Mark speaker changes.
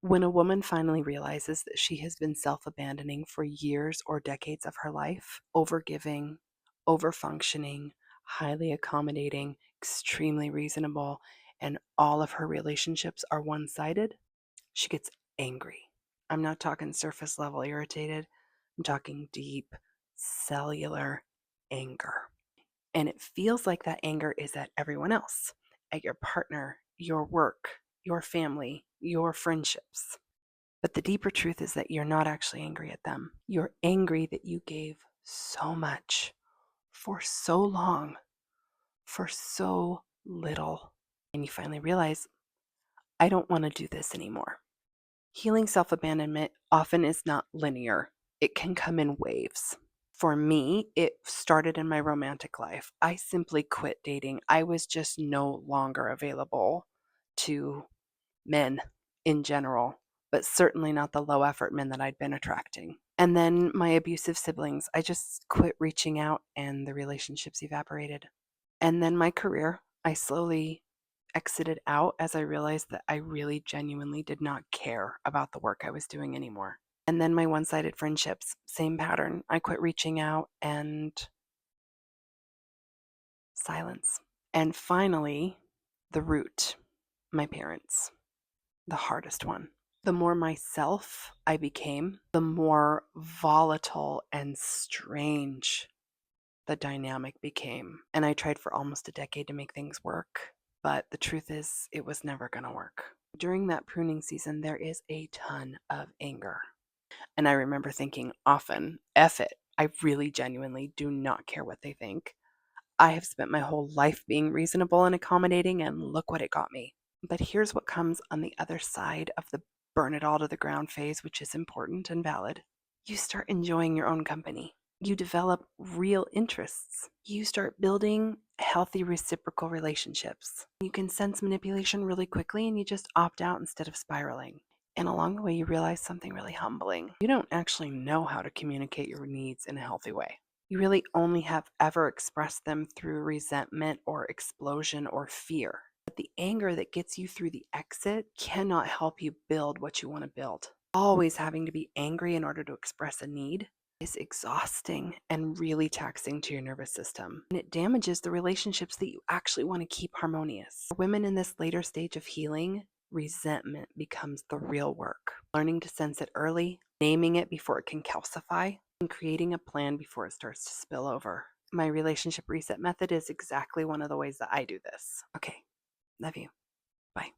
Speaker 1: When a woman finally realizes that she has been self abandoning for years or decades of her life, overgiving, overfunctioning, highly accommodating, extremely reasonable, and all of her relationships are one sided, she gets angry. I'm not talking surface level irritated, I'm talking deep, cellular anger. And it feels like that anger is at everyone else, at your partner, your work, your family, your friendships. But the deeper truth is that you're not actually angry at them. You're angry that you gave so much for so long, for so little. And you finally realize, I don't want to do this anymore. Healing self abandonment often is not linear, it can come in waves. For me, it started in my romantic life. I simply quit dating. I was just no longer available to men in general, but certainly not the low effort men that I'd been attracting. And then my abusive siblings, I just quit reaching out and the relationships evaporated. And then my career, I slowly exited out as I realized that I really genuinely did not care about the work I was doing anymore. And then my one sided friendships, same pattern. I quit reaching out and silence. And finally, the root, my parents, the hardest one. The more myself I became, the more volatile and strange the dynamic became. And I tried for almost a decade to make things work, but the truth is, it was never going to work. During that pruning season, there is a ton of anger. And I remember thinking often, F it. I really genuinely do not care what they think. I have spent my whole life being reasonable and accommodating, and look what it got me. But here's what comes on the other side of the burn it all to the ground phase, which is important and valid. You start enjoying your own company. You develop real interests. You start building healthy reciprocal relationships. You can sense manipulation really quickly and you just opt out instead of spiraling. And along the way, you realize something really humbling. You don't actually know how to communicate your needs in a healthy way. You really only have ever expressed them through resentment or explosion or fear. But the anger that gets you through the exit cannot help you build what you want to build. Always having to be angry in order to express a need is exhausting and really taxing to your nervous system. And it damages the relationships that you actually want to keep harmonious. For women in this later stage of healing, resentment becomes the real work. Learning to sense it early, naming it before it can calcify, and creating a plan before it starts to spill over. My relationship reset method is exactly one of the ways that I do this. Okay, love you. Bye.